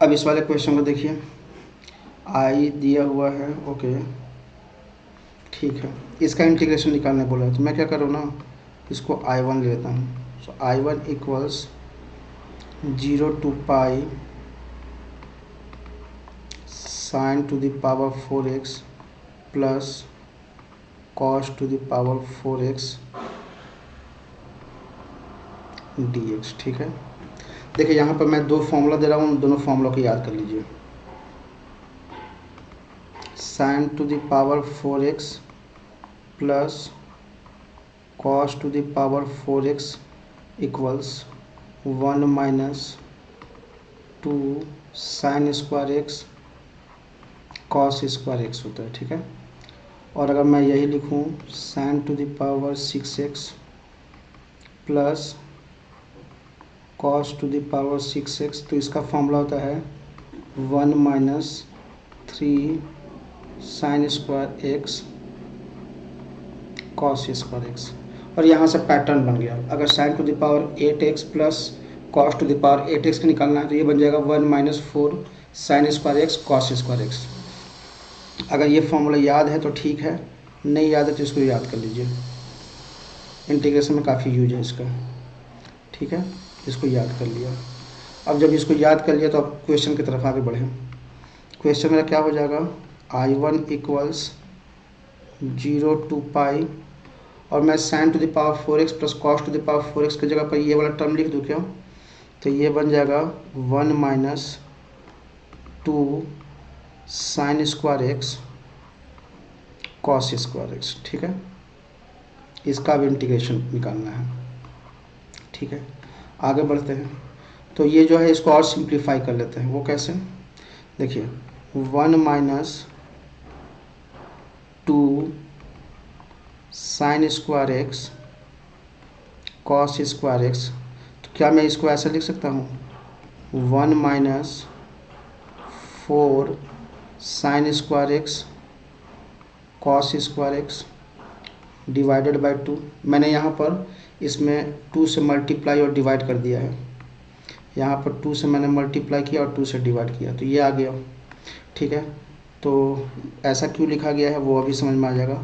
अब इस वाले क्वेश्चन को देखिए, आई दिया हुआ है, ओके ठीक है, इसका इंटीग्रेशन निकालने बोला है, तो मैं क्या करूँ ना, इसको I1 लेता हूँ। सो I1 equals 0 to pi sine to the power 4x plus cos to the power 4x dx। ठीक है, देखिए यहाँ पर मैं दो फॉर्मूला दे रहा हूँ, दोनों फॉर्मूला को याद कर लीजिए। Sign to the power 4x plus cos to the power 4x equals 1 minus 2 sign square x cos square x होता है। ठीक है, और अगर मैं यही लिखूँ sign to the power 6x plus cos to the power 6x, तो इसका फॉर्मूला होता है 1 minus 3 sign square x cos square x. और यहाँ से पैटर्न बन गया, अगर sign to the power 8x plus cos to the power 8x का निकालना है तो ये बन जाएगा 1 minus 4 sign square x cos square x. अगर ये फॉर्मूला याद है तो ठीक है, नहीं याद है तो इसको याद कर लीजिए, इंटीग्रेशन में काफ़ी यूज है इसका। ठीक है, इसको याद कर लिया। अब जब इसको याद कर लिया तो अब क्वेश्चन की तरफ आगे बढ़ें। क्वेश्चन मेरा क्या हो जाएगा, I1 इक्वल्स 0 to पाई, और मैं sine to the power 4x plus cos to the power 4x की जगह पर ये वाला टर्म लिख दूँ क्या, तो ये बन जाएगा 1 minus 2 sign square x cos square x. ठीक है, इसका भी इंटीग्रेशन निकालना है। ठीक है, आगे बढ़ते हैं। तो ये जो है इसको और सिंप्लीफाई कर लेते हैं, वो कैसे, देखिए 1 minus 2 sign square x cos square x, तो क्या मैं इसको ऐसे लिख सकता हूँ 1 minus 4 sign square x cos square x divided by 2। मैंने यहाँ पर इसमें 2 से मल्टीप्लाई और डिवाइड कर दिया है, यहाँ पर 2 से मैंने मल्टीप्लाई किया और 2 से डिवाइड किया, तो ये आ गया। ठीक है, तो ऐसा क्यों लिखा गया है वो अभी समझ में आ जाएगा।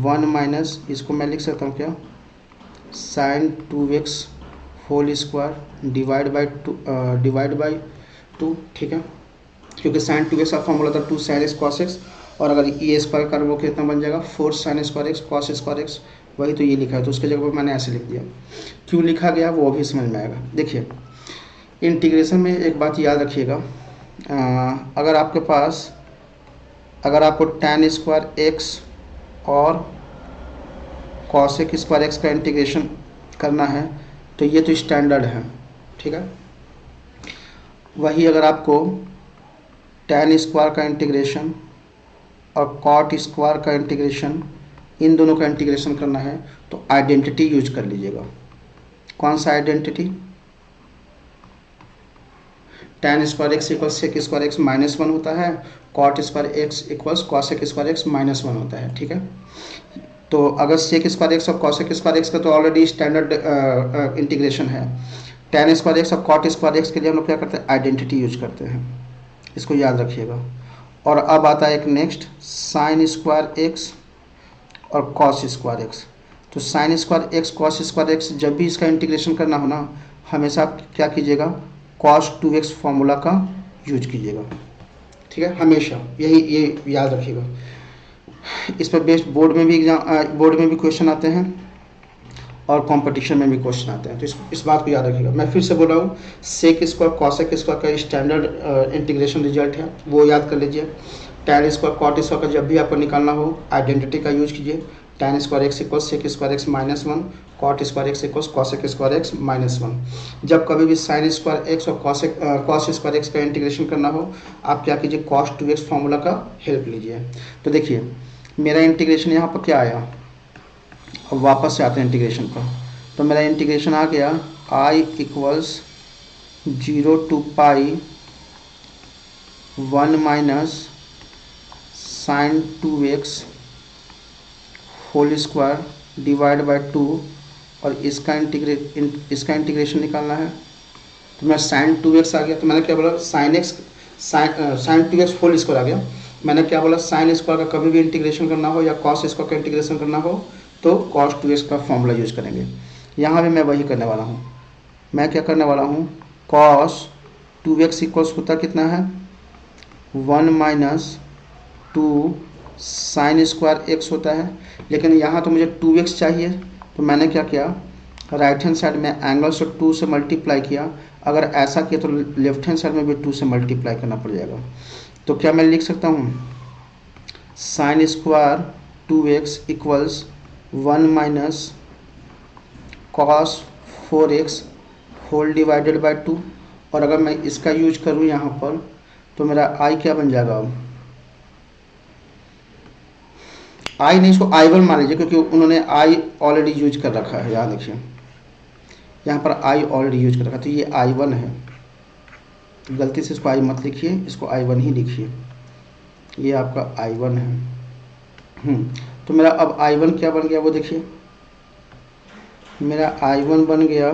1 माइनस, इसको मैं लिख सकता हूँ क्या, sine 2x whole square divide by 2। ठीक है, क्योंकि साइन 2x का फॉर्मूला था 2 साइन एक्स कॉस एक्स, और अगर ये स्क्वायर कर वो कितना बन जाएगा 4 sign square x cos square x, वही तो ये लिखा है, तो उसके जगह पर मैंने ऐसे लिख दिया। क्यों लिखा गया वो अभी समझ में आएगा। देखिए इंटीग्रेशन में एक बात याद रखिएगा, अगर आपको tan स्क्वायर एक्स और कॉसेक स्क्वायर एक्स का इंटीग्रेशन करना है तो ये तो स्टैंडर्ड है। ठीक है, वही अगर आपको tan स्क्वायर का इंटीग्रेशन और कॉट स्क्वायर का इंटीग्रेशन, इन दोनों का इंटीग्रेशन करना है तो आइडेंटिटी यूज कर लीजिएगा। कौन सा identity, tan square x equal sec square x -1 होता है, cot square x equals cosec square x -1 होता है। ठीक है, तो अगर सेक स्क्वायर एक्स और कॉसेक स्क्वायर एक्स का तो ऑलरेडी स्टैंडर्ड इंटीग्रेशन है, tan स्क्वायर एक्स और कॉट स्क्वायर एक्स के लिए हम लोग क्या करते हैं, आइडेंटिटी यूज करते हैं, इसको याद रखिएगा। और अब आता है एक नेक्स्ट साइन स्क्वायर एक्स और कॉस स्क्वायर एक्स। तो sign square x cos square x जब भी इसका इंटीग्रेशन करना हो ना, हमेशा आप क्या कीजिएगा, cos 2x फॉर्मूला का यूज कीजिएगा। ठीक है, हमेशा ये याद रखिएगा। इस पर बेस्ड बोर्ड में भी क्वेश्चन आते हैं और कंपटीशन में भी क्वेश्चन आते हैं, तो इस बात को याद रखिएगा। मैं फिर से बोल रहा हूँ, सेक स्क्वायर कॉसेक स्क्वायर का स्टैंडर्ड इंटीग्रेशन रिजल्ट है, वो याद कर लीजिए। tan स्क्वायर कॉट स्क्वायर का जब भी आपको निकालना हो आइडेंटिटी का यूज कीजिए, tan square x equal sec square x -1, cot square x equal cosec square x -1। जब कभी भी साइन स्क्वायर एक्स और कॉस स्क्वायर एक्स का इंटीग्रेशन करना हो, आप क्या कीजिए, cos 2x फॉर्मूला का हेल्प लीजिए। तो देखिए मेरा इंटीग्रेशन यहाँ पर क्या आया, अब वापस से आते हैं इंटीग्रेशन पर। तो मेरा इंटीग्रेशन आ गया I equals 0 to pi 1 minus sine 2x whole square divide by 2, और इसका इंटीग्रेशन निकालना है तो मेरा साइन 2x आ गया, तो मैंने क्या बोला sine x sine 2x whole square आ गया। मैंने क्या बोला साइन स्क्वायर का कभी भी इंटीग्रेशन करना हो या कॉस स्क्वायर का इंटीग्रेशन करना हो तो कॉस 2x का फॉर्मूला यूज करेंगे। यहाँ भी मैं वही करने वाला हूँ। मैं क्या करने वाला हूँ, कॉस 2x इक्वल्स होता कितना है 1 माइनस 2 साइन स्क्वायर एक्स होता है। लेकिन यहाँ तो मुझे 2x चाहिए, तो मैंने क्या किया राइट हैंड साइड में एंगल से 2 से मल्टीप्लाई किया। अगर ऐसा किया तो लेफ्ट हैंड साइड में भी 2 से मल्टीप्लाई करना पड़ जाएगा। तो क्या मैं लिख सकता हूँ sine square 2x equals 1 minus cos 4x whole divided by 2। और अगर मैं इसका यूज करूँ यहाँ पर तो मेरा आई क्या बन जाएगा, आई नहीं इसको आई वन मान लीजिए, क्योंकि उन्होंने आई ऑलरेडी यूज कर रखा है। यहाँ देखिए यहाँ पर आई ऑलरेडी यूज कर रखा है, तो ये आई वन है। तो गलती से इसको आई मत लिखिए, इसको आई वन ही लिखिए, ये आपका आई वन है। तो मेरा अब आई वन क्या बन गया वो देखिए, मेरा आई वन बन गया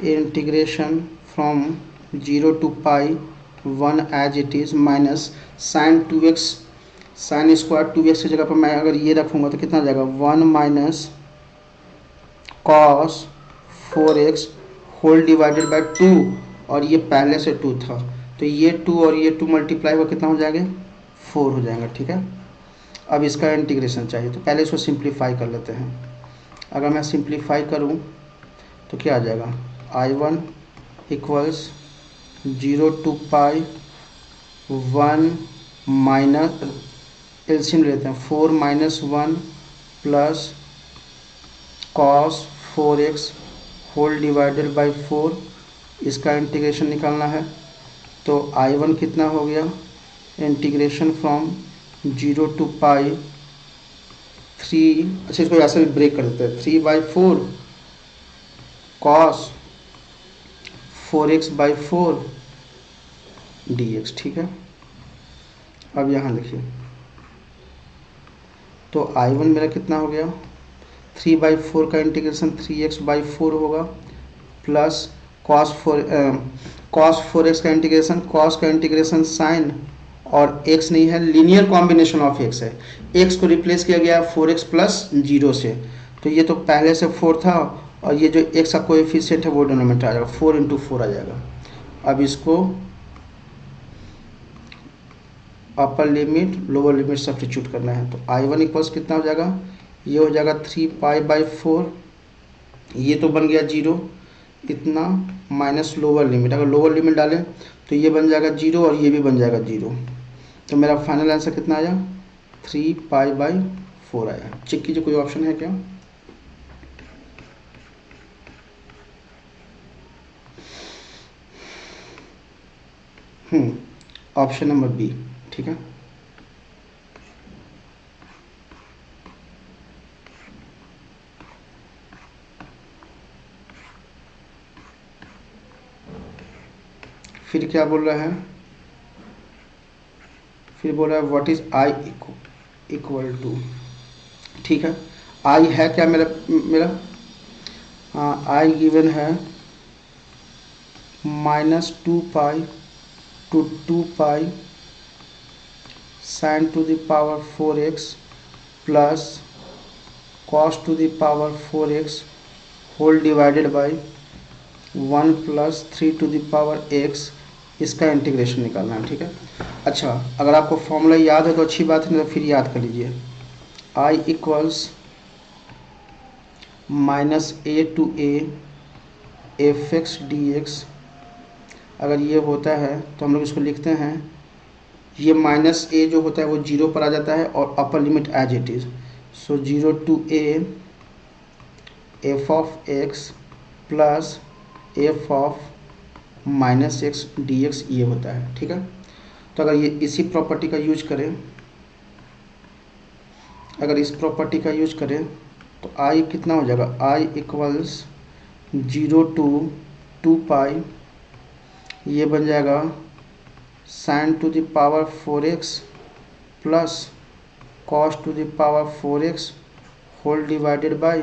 integration from 0 to pi 1 as it is minus sine 2x sine square 2x की जगह पर मैं अगर ये रखूँगा तो कितना आ जाएगा 1 minus cos 4x whole divided by 2। और ये पहले से 2 था, तो ये 2 और ये 2 मल्टीप्लाई हुआ कितना हो जाएगा 4 हो जाएगा। ठीक है, अब इसका इंटीग्रेशन चाहिए, तो पहले इसको सिंप्लीफाई कर लेते हैं। अगर मैं सिंप्लीफाई करूं तो क्या आ जाएगा I one equals 0 to pi 1 minus LCM लेते हैं 4 minus 1 plus cos 4x whole divided by 4। इसका इंटीग्रेशन निकालना है, तो आई वन कितना हो गया इंटीग्रेशन फ्रॉम 0 to पाई 3, अच्छा इसको ऐसे भी ब्रेक कर देते हैं 3/4 कॉस 4x/4 dx। ठीक है, अब यहाँ लिखिए, तो आई1 मेरा कितना हो गया 3/4 का इंटीग्रेशन 3x/4 होगा प्लस cos 4x का इंटीग्रेशन, cos का इंटीग्रेशन साइन और x नहीं है, लीनियर कॉम्बिनेशन ऑफ x है, x को रिप्लेस किया गया 4x प्लस 0 से, तो ये तो पहले से 4 था और ये जो x का कोएफिशिएंट है वो डिनोमिनेटर आ जाएगा 4 × 4 आ जाएगा। अब इसको upper limit lower limit substitute करना है, तो आई1 इक्वल्स कितना हो जाएगा, ये हो जाएगा 3π/4, ये तो बन गया 0 इतना माइनस लोअर लिमिट, अगर लोअर लिमिट डालें तो ये बन जाएगा 0 और ये भी बन जाएगा 0। तो मेरा फाइनल आंसर कितना आया 3π/4 आया। चेक कीजिए कोई ऑप्शन है क्या। Option number B. ठीक है, फिर क्या बोल रहा है, फिर बोल रहा है what is I equal to. ठीक है, आई है क्या मेरा हाँ आई गिवन है -2π to 2π sin to the power 4x plus cos to the power 4x whole divided by 1 + 3 to the power x। इसका इंटीग्रेशन निकालना है। ठीक है, अच्छा अगर आपको फॉर्मूला याद है तो अच्छी बात है, नहीं तो फिर याद कर लीजिए। I equals -a to a fx dx। अगर ये होता है तो हम लोग इसको लिखते हैं, ये -a जो होता है वो 0 पर आ जाता है और upper limit as it is, so 0 to a f of x plus f of -x dx ये होता है। ठीक है, तो अगर ये इसी प्रॉपर्टी का यूज करें, अगर इस प्रॉपर्टी का यूज करें तो i कितना हो जाएगा, i इक्वल्स 0 to 2π, ये बन जाएगा sin to the power 4x plus cos to the power 4x whole divided by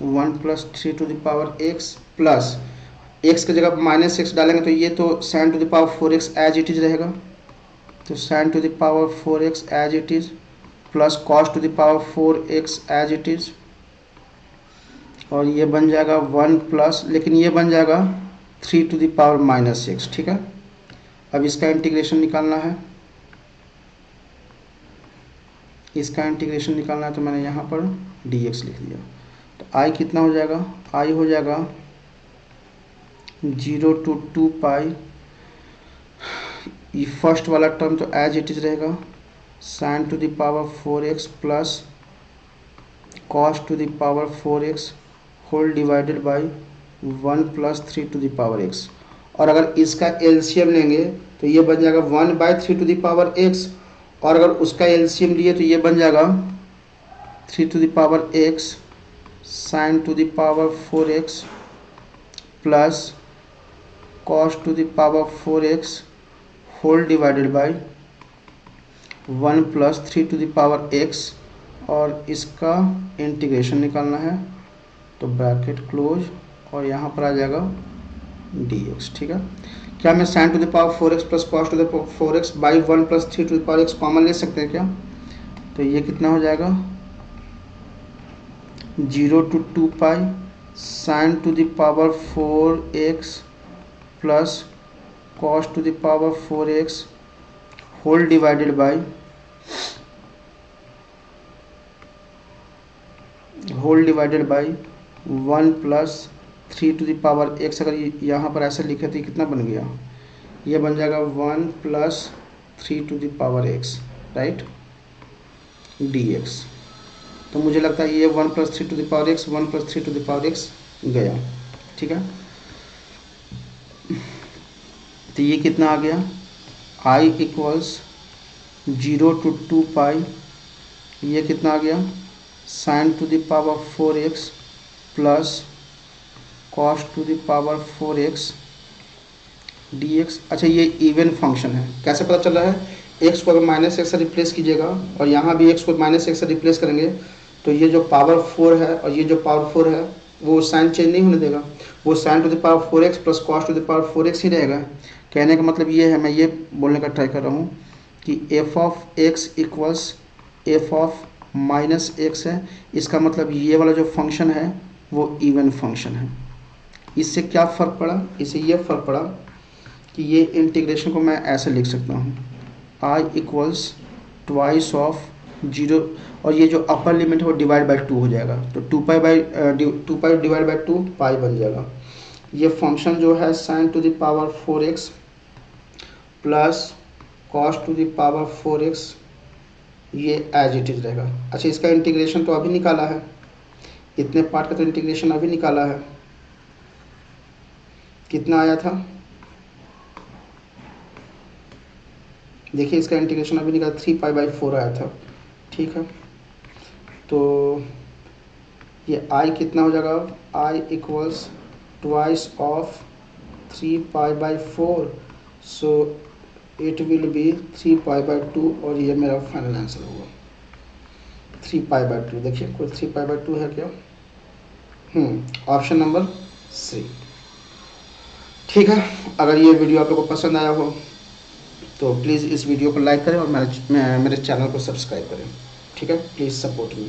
1 + 3 to the power x plus x की जगह माइनस एक्स डालेंगे तो ये तो sine to the power 4x as it is रहेगा, तो sine to the power 4x as it is plus cos to the power 4x as it is, और ये बन जाएगा 1 प्लस, लेकिन ये बन जाएगा 3 to the power minus x. ठीक है, अब इसका इंटीग्रेशन निकालना है, इसका इंटीग्रेशन निकालना है तो मैंने यहाँ पर dx लिख दिया। तो i कितना हो जाएगा, i हो जाएगा 0 to 2 पाई, ये फर्स्ट वाला टर्म तो एज इट इज रहेगा, sine to the power 4x plus cos to the power 4x whole divided by 1 plus 3 to the power x। और अगर इसका एलसीएम लेंगे तो ये बन जाएगा 1 by 3 to the power x, और अगर उसका एलसीएम लिए तो ये बन जाएगा 3 to the power x sine to the power 4x plus cos to the power 4x whole divided by 1 plus 3 to the power x, और इसका इंटीग्रेशन निकालना है तो ब्रैकेट क्लोज और यहाँ पर आ जाएगा dx। ठीक है, क्या मैं sine to the power 4x plus cos to the power 4x by 1 plus 3 to the power x common ले सकते हैं क्या? तो ये कितना हो जाएगा 0 to 2 pi sine to the power 4x plus cos to the power 4x whole divided by 1 plus 3 to the power x। अगर यहाँ पर ऐसे लिखे तो कितना बन गया, ये बन जाएगा 1 plus 3 to the power x, right, dx। तो मुझे लगता है ये 1 plus 3 to the power x 1 plus 3 to the power x गया। ठीक है, तो ये कितना आ गया, i इक्वल्स 0 to 2 पाई, ये कितना आ गया sign to the power 4x plus cos to the power 4x dx। अच्छा, ये इवन फंक्शन है, कैसे पता चल रहा है, x को अगर माइनस एक्स से रिप्लेस कीजिएगा और यहाँ भी x को माइनस एक्स से रिप्लेस करेंगे तो ये जो पावर 4 है और ये जो पावर 4 है वो साइन चेंज नहीं होने देगा, वो sign to the power 4x plus cos to the power 4x ही रहेगा। कहने का मतलब ये है, मैं ये बोलने का ट्राई कर रहा हूँ कि f of x equals f of minus x है, इसका मतलब ये वाला जो फंक्शन है वो इवन फंक्शन है। इससे क्या फ़र्क पड़ा, इससे ये फ़र्क पड़ा कि ये इंटीग्रेशन को मैं ऐसे लिख सकता हूँ, i इक्वल्स ट्वाइस ऑफ 0, और ये जो अपर लिमिट है वो डिवाइड बाई 2 हो जाएगा, तो 2 पाई डिवाइड बाई 2 पाई बन जाएगा। ये फंक्शन जो है sign to the power 4x plus cos to the power 4x ये एज इट इज रहेगा। अच्छा, इसका इंटीग्रेशन तो अभी निकाला है, इतने पार्ट का तो इंटीग्रेशन अभी निकाला है, कितना आया था, देखिए इसका इंटीग्रेशन अभी निकाला 3 पाई बाई 4 आया था। ठीक है, तो ये i कितना हो जाएगा, i equals twice of 3 pi by 4, so it will be 3 pi by 2, और ये मेरा फाइनल आंसर होगा 3 पाई बाई 2। देखिए कोई 3 पाई बाई 2 है क्या, ऑप्शन नंबर सी। ठीक है, अगर ये वीडियो आप लोगों को पसंद आया हो तो प्लीज़ इस वीडियो को लाइक करें और मेरे चैनल को सब्सक्राइब करें। ठीक है, प्लीज़ सपोर्ट मी।